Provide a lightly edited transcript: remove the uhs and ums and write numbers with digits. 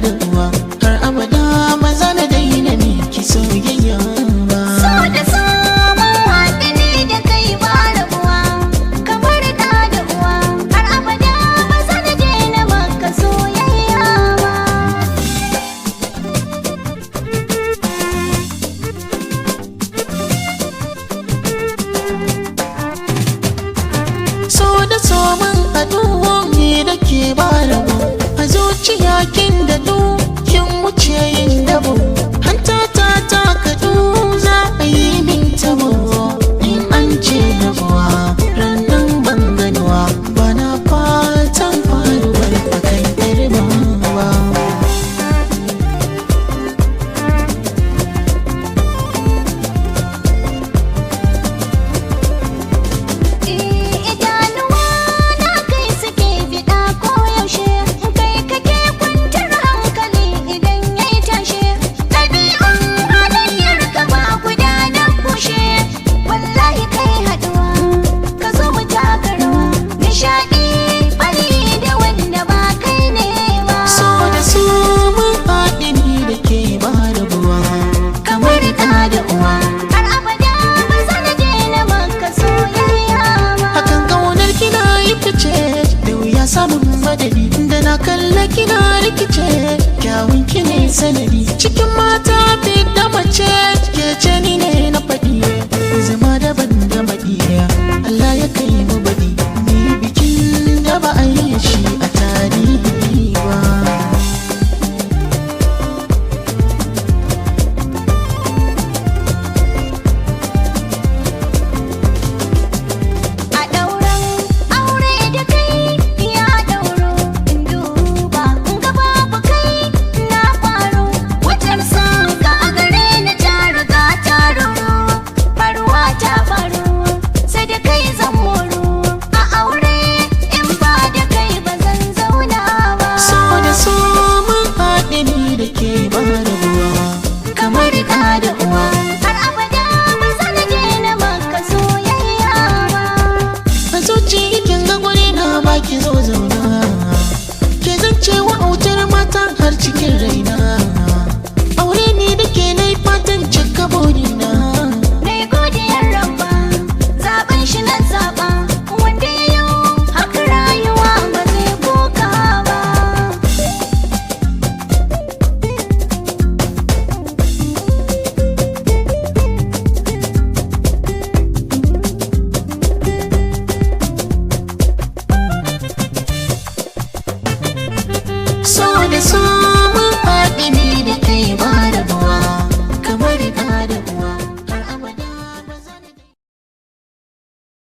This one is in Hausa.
da uwa, har abada maza na daina miki soyayya ba. So da so mun haɗu ne da kai ba rabuwa, kamar da uwa, har abada ba zan daina maka soyayya ba. So da so mun haɗu ne da ke ba rabo, a zuciya kin daɗu kin wuce yin dabo, hanta ta kaɗu za a yi min tabo. In an ce rabuwa ranar ban ganuwa, ba na fatan faruwar akan ɗarma ba. Idanuwa na kai suke fiɗa koyaushe, kai kake kwantar hankali idan ya yi tashe. Ɗabi'un halayyar ka ba guda na kushe, wallahi kai haɗuwa ka zo mu taka rawa, nishaɗi bari da wanda ba kai ne ba. So da so mun haɗu ni da ke ba rabuwa, kamar ɗa da uwa. Har abada ba zan daina maka soyayya ba. Hakan ƙaunar kina yi fice da wuya samun madadi, da na kalla kina rikice kyawun ki ne sanadi, cikin mata fi da mace